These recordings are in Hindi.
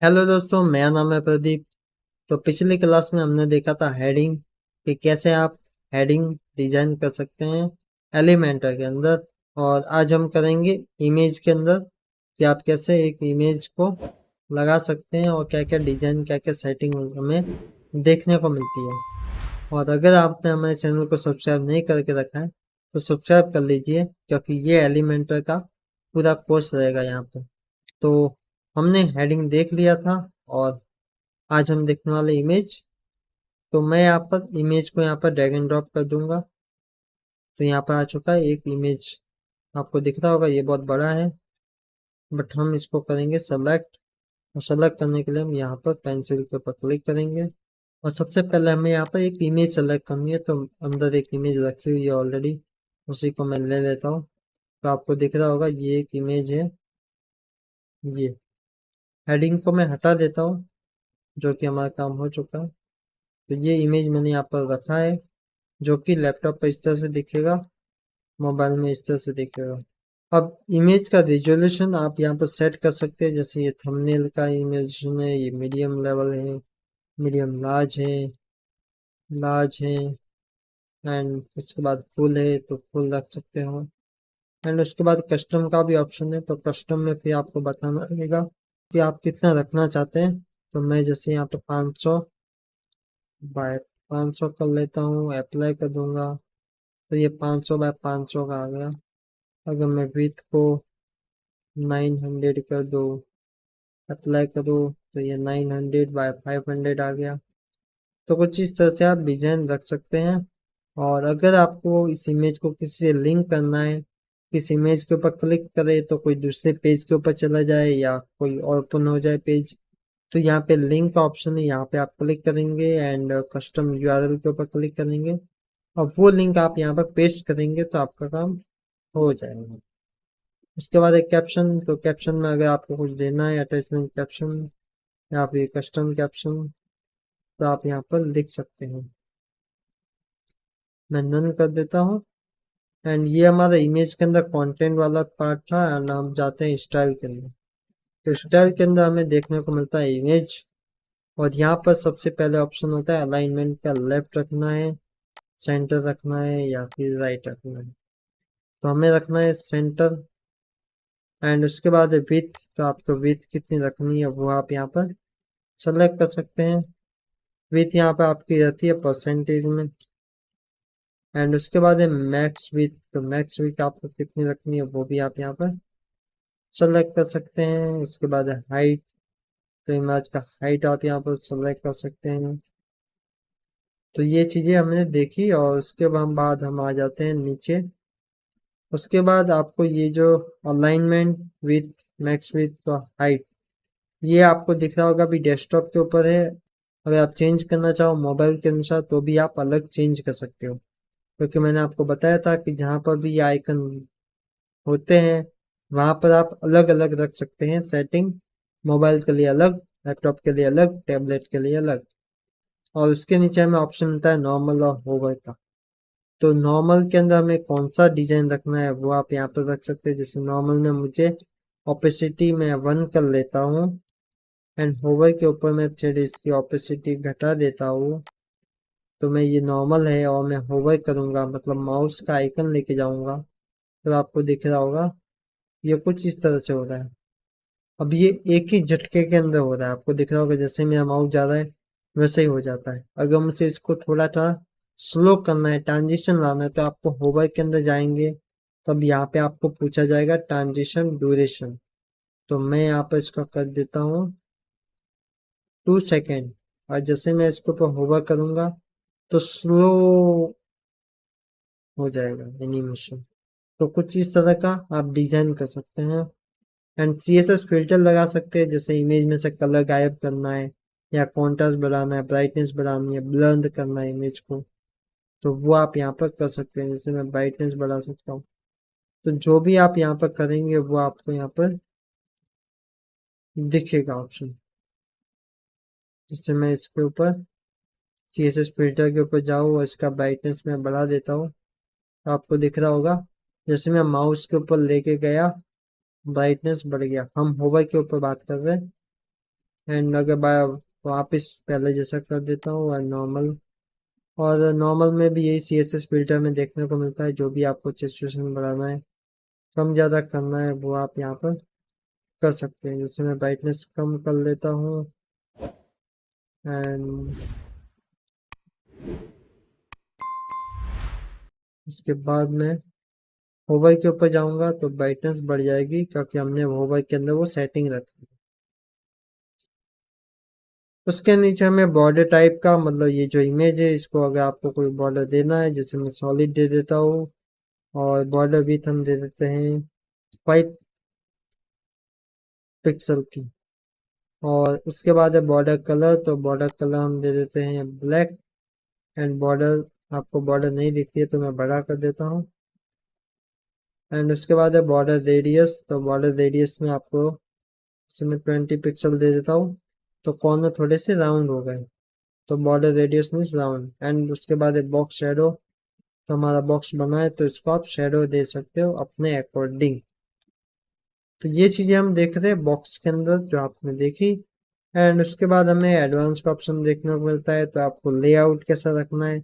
हेलो दोस्तों, मेरा नाम है प्रदीप। तो पिछली क्लास में हमने देखा था हेडिंग कि कैसे आप हेडिंग डिजाइन कर सकते हैं एलिमेंटर के अंदर। और आज हम करेंगे इमेज के अंदर कि आप कैसे एक इमेज को लगा सकते हैं और क्या क्या डिजाइन क्या क्या सेटिंग हमें देखने को मिलती है। और अगर आपने हमारे चैनल को सब्सक्राइब नहीं करके रखा है तो सब्सक्राइब कर लीजिए, क्योंकि ये एलिमेंटर का पूरा कोर्स रहेगा यहाँ पे। तो हमने हेडिंग देख लिया था और आज हम देखने वाले इमेज। तो मैं यहाँ पर इमेज को यहाँ पर ड्रैग एंड ड्रॉप कर दूंगा। तो यहाँ पर आ चुका है एक इमेज, आपको दिख रहा होगा, ये बहुत बड़ा है। बट हम इसको करेंगे सेलेक्ट, और सेलेक्ट करने के लिए हम यहाँ पर पेंसिल के ऊपर क्लिक करेंगे। और सबसे पहले हमें यहाँ पर एक इमेज सेलेक्ट करनी है, तो अंदर एक इमेज रखी हुई है ऑलरेडी, उसी को मैं ले लेता हूँ। तो आपको दिख रहा होगा ये एक इमेज है। ये हेडिंग को मैं हटा देता हूँ, जो कि हमारा काम हो चुका है। तो ये इमेज मैंने यहाँ पर रखा है, जो कि लैपटॉप पर इस तरह से दिखेगा, मोबाइल में इस तरह से दिखेगा। अब इमेज का रिजोल्यूशन आप यहाँ पर सेट कर सकते हैं। जैसे ये थंबनेल का इमेज है, ये मीडियम लेवल है, मीडियम लार्ज है एंड उसके बाद फुल है तो फुल रख सकते हो। एंड उसके बाद कस्टम का भी ऑप्शन है, तो कस्टम में फिर आपको बताना रहेगा कि आप कितना रखना चाहते हैं। तो मैं जैसे यहाँ पे 500 बाय 500 कर लेता हूँ, अप्लाई कर दूंगा। तो ये 500 बाय 500 का आ गया। अगर मैं विथ को 900 कर दूँ, अप्लाई करूँ, तो ये 900 बाय 500 आ गया। तो कुछ इस तरह से आप डिजाइन रख सकते हैं। और अगर आपको इस इमेज को किसी से लिंक करना है, किस इमेज के ऊपर क्लिक करे तो कोई दूसरे पेज के ऊपर चला जाए या कोई और ओपन हो जाए पेज, तो यहाँ पे लिंक का ऑप्शन है, यहाँ पे आप क्लिक करेंगे एंड कस्टम यूआरएल के ऊपर क्लिक करेंगे और वो लिंक आप यहाँ पर पेस्ट करेंगे तो आपका काम हो जाएगा। उसके बाद एक कैप्शन, तो कैप्शन में अगर आपको कुछ देना है, अटैचमेंट कैप्शन या फिर कस्टम कैप्शन, तो आप यहाँ पर लिख सकते हैं। मैं नन कर देता हूँ। एंड ये हमारा इमेज के अंदर कंटेंट वाला पार्ट था एंड हम जाते हैं स्टाइल के अंदर। तो स्टाइल के अंदर हमें देखने को मिलता है इमेज, और यहाँ पर सबसे पहले ऑप्शन होता है अलाइनमेंट का, लेफ्ट रखना है, सेंटर रखना है या फिर राइट रखना है। तो हमें रखना है सेंटर। एंड उसके बाद विथ, तो आपको विथ कितनी रखनी है वो आप यहाँ पर सेलेक्ट कर सकते हैं। विथ यहाँ पर आपकी रहती है परसेंटेज में। एंड उसके बाद है मैक्स विथ, तो मैक्स विथ आपको कितनी रखनी है वो भी आप यहाँ पर सेलेक्ट कर सकते हैं। उसके बाद है हाइट, तो इमेज का हाइट आप यहाँ पर सेलेक्ट कर सकते हैं। तो ये चीजें हमने देखी और उसके बाद हम आ जाते हैं नीचे। उसके बाद आपको ये जो अलाइनमेंट विथ मैक्स विथ तो हाइट, ये आपको दिख रहा होगा अभी डेस्कटॉप के ऊपर है। अगर आप चेंज करना चाहो मोबाइल के अनुसार तो भी आप अलग चेंज कर सकते हो, क्योंकि मैंने आपको बताया था कि जहाँ पर भी ये आइकन होते हैं वहां पर आप अलग अलग रख सकते हैं सेटिंग। मोबाइल के लिए अलग, लैपटॉप के लिए अलग, टैबलेट के लिए अलग। और उसके नीचे हमें ऑप्शन मिलता है नॉर्मल और होवर का। तो नॉर्मल के अंदर हमें कौन सा डिजाइन रखना है वो आप यहाँ पर रख सकते हैं। जैसे नॉर्मल में मुझे ओपेसिटी में 1 कर लेता हूँ एंड होवर के ऊपर मैं थोड़ी इसकी ओपेसिटी घटा देता हूँ। तो मैं ये नॉर्मल है और मैं होवर करूंगा, मतलब माउस का आइकन लेके जाऊंगा, तो आपको दिख रहा होगा ये कुछ इस तरह से हो रहा है। अब ये एक ही झटके के अंदर हो रहा है, आपको दिख रहा होगा जैसे मेरा माउस जा रहा है वैसे ही हो जाता है। अगर मुझे इसको थोड़ा सा स्लो करना है, ट्रांजिशन लाना है, तो आपको होवर के अंदर जाएंगे, तब यहाँ पे आपको पूछा जाएगा ट्रांजिशन ड्यूरेशन। तो मैं यहाँ पर इसका कर देता हूँ 2 सेकेंड। और जैसे मैं इसके ऊपर होवर करूंगा तो स्लो हो जाएगा एनिमेशन। तो कुछ इस तरह का आप डिजाइन कर सकते हैं। एंड सीएसएस फिल्टर लगा सकते हैं, जैसे इमेज में से कलर गायब करना है या कॉन्ट्रास्ट बढ़ाना है, ब्राइटनेस बढ़ानी है, ब्लर करना है इमेज को, तो वो आप यहाँ पर कर सकते हैं। जैसे मैं ब्राइटनेस बढ़ा सकता हूँ। तो जो भी आप यहाँ पर करेंगे वो आपको यहाँ पर दिखेगा ऑप्शन। जैसे मैं इसके ऊपर सीएसएस फिल्टर के ऊपर जाऊँ और इसका ब्राइटनेस मैं बढ़ा देता हूँ, तो आपको दिख रहा होगा जैसे मैं माउस के ऊपर लेके गया ब्राइटनेस बढ़ गया। हम होवर के ऊपर बात कर रहे हैं। एंड अगर वापस पहले जैसा कर देता हूँ और नॉर्मल, और नॉर्मल में भी यही CSS फिल्टर में देखने को मिलता है। जो भी आपको सैचुरेशन बढ़ाना है, कम ज़्यादा करना है, वो आप यहाँ पर कर सकते हैं। जैसे मैं ब्राइटनेस कम कर लेता हूँ एंड उसके बाद मैं होवर के ऊपर जाऊंगा तो ब्राइटनेस बढ़ जाएगी, क्योंकि हमने होवर के अंदर वो सेटिंग रखी है। उसके नीचे हमें बॉर्डर टाइप का, मतलब ये जो इमेज है इसको अगर आपको कोई बॉर्डर देना है, जैसे मैं सॉलिड दे देता हूँ, और बॉर्डर विड्थ हम दे देते हैं 5 पिक्सल की। और उसके बाद है बॉर्डर कलर, तो बॉर्डर कलर हम दे देते हैं ब्लैक। एंड बॉर्डर, आपको बॉर्डर नहीं दिखती है तो मैं बड़ा कर देता हूँ। एंड उसके बाद है बॉर्डर रेडियस, तो बॉर्डर रेडियस में आपको इसमें 20 पिक्सल दे देता हूँ, तो कॉर्नर थोड़े से राउंड हो गए, तो border radius means round. And उसके बाद है बॉक्स शेडो, तो हमारा बॉक्स बना है तो इसको आप शेडो दे सकते हो अपने अकॉर्डिंग। तो ये चीजें हम देख रहे हैं बॉक्स के अंदर जो आपने देखी। एंड उसके बाद हमें एडवांस का ऑप्शन देखने को मिलता है, तो आपको लेआउट कैसा रखना है।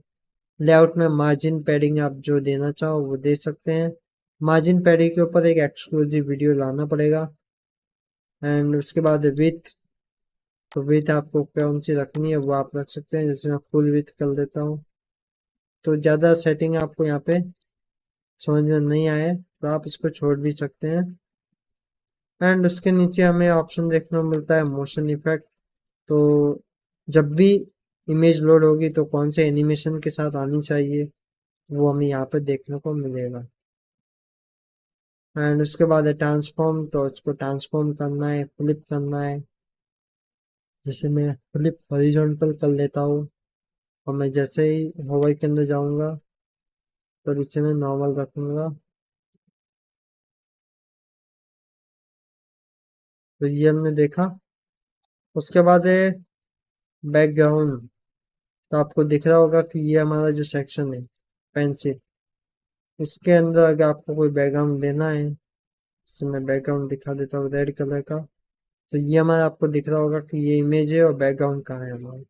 लेआउट में मार्जिन पैडिंग आप जो देना चाहो वो दे सकते हैं। मार्जिन पैडिंग के ऊपर एक एक्सक्लूसिव वीडियो लाना पड़ेगा। एंड उसके बाद विथ, तो विथ आपको कौन सी रखनी है वो आप रख सकते हैं। जैसे मैं फुल विथ कर देता हूँ, तो ज़्यादा सेटिंग आपको यहाँ पे समझ में नहीं आए तो आप इसको छोड़ भी सकते हैं। एंड उसके नीचे हमें ऑप्शन देखने को मिलता है मोशन इफेक्ट, तो जब भी इमेज लोड होगी तो कौन से एनिमेशन के साथ आनी चाहिए वो हमें यहाँ पे देखने को मिलेगा। एंड उसके बाद है ट्रांसफॉर्म, तो इसको ट्रांसफॉर्म करना है, फ्लिप करना है। जैसे मैं फ्लिप हॉरिजॉन्टल कर लेता हूँ, और मैं जैसे ही होवर के अंदर जाऊंगा तो इसे मैं नॉर्मल रखूंगा। तो ये हमने देखा। उसके बाद है बैकग्राउंड, तो आपको दिख रहा होगा कि ये हमारा जो सेक्शन है पेंसिल, इसके अंदर अगर आपको कोई बैकग्राउंड देना है, इससे मैं बैकग्राउंड दिखा देता हूँ रेड कलर का। तो ये हमारा आपको दिख रहा होगा कि ये इमेज है और बैकग्राउंड कहाँ है हमारा।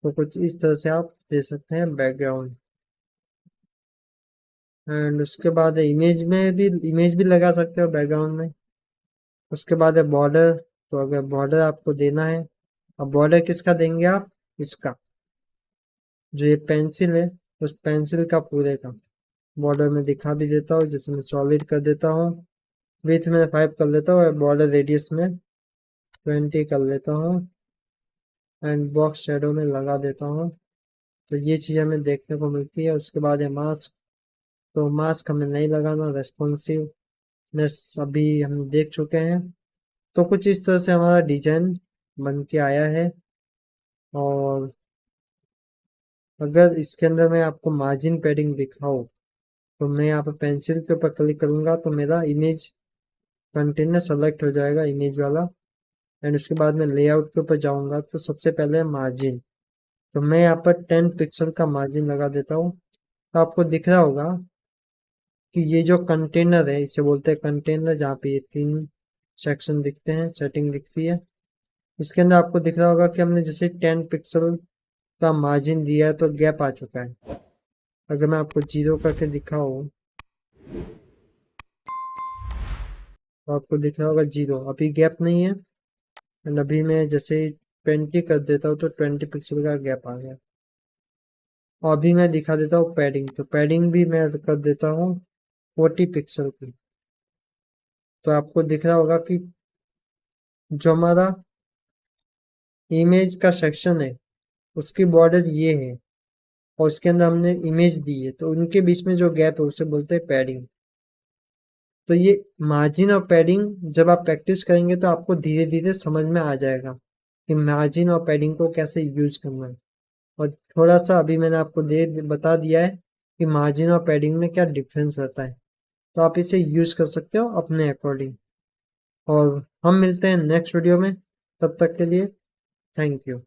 तो कुछ इस तरह से आप दे सकते हैं बैकग्राउंड। एंड उसके बाद है इमेज भी लगा सकते हो बैकग्राउंड में। उसके बाद है बॉर्डर, तो अगर बॉर्डर आपको देना है, अब बॉर्डर किसका देंगे आप, इसका जो ये पेंसिल है उस पेंसिल का पूरे का बॉर्डर में दिखा भी देता हूँ। जैसे मैं सॉलिड कर देता हूँ, विथ में 5 कर लेता हूँ, बॉर्डर रेडियस में 20 कर लेता हूँ, एंड बॉक्स शेडो में लगा देता हूँ। तो ये चीज़ हमें देखने को मिलती है। उसके बाद है मास्क, तो मास्क हमें नहीं लगाना, रेस्पॉन्सिवनेस अभी हम देख चुके हैं। तो कुछ इस तरह से हमारा डिजाइन बन के आया है। और अगर इसके अंदर मैं आपको मार्जिन पैडिंग दिखाऊँ, तो मैं यहाँ पर पेंसिल के ऊपर क्लिक करूंगा तो मेरा इमेज कंटेनर सेलेक्ट हो जाएगा, इमेज वाला। एंड उसके बाद मैं लेआउट के ऊपर जाऊंगा तो सबसे पहले मार्जिन, तो मैं यहाँ पर 10 पिक्सल का मार्जिन लगा देता हूँ। तो आपको दिख रहा होगा कि ये जो कंटेनर है इसे बोलते हैं कंटेनर, जहाँ पे ये 3 सेक्शन दिखते हैं, सेटिंग दिखती है। इसके अंदर आपको दिख रहा होगा कि हमने जैसे 10 पिक्सल का मार्जिन दिया है तो गैप आ चुका है। अगर मैं आपको 0 करके दिखाऊँ तो आपको दिख रहा होगा 0, अभी गैप नहीं है। एंड अभी मैं जैसे 20 कर देता हूँ तो 20 पिक्सल का गैप आ गया। और अभी मैं दिखा देता हूँ पैडिंग, तो पैडिंग भी मैं कर देता हूँ 40 पिक्सल की। तो आपको दिख रहा होगा कि जो हमारा इमेज का सेक्शन है उसकी बॉर्डर ये है, और उसके अंदर हमने इमेज दी है, तो उनके बीच में जो गैप है उसे बोलते हैं पैडिंग। तो ये मार्जिन और पैडिंग जब आप प्रैक्टिस करेंगे तो आपको धीरे धीरे समझ में आ जाएगा कि मार्जिन और पैडिंग को कैसे यूज करना है। और थोड़ा सा अभी मैंने आपको बता दिया है कि मार्जिन और पैडिंग में क्या डिफरेंस रहता है, तो आप इसे यूज कर सकते हो अपने अकॉर्डिंग। और हम मिलते हैं नेक्स्ट वीडियो में, तब तक के लिए थैंक यू।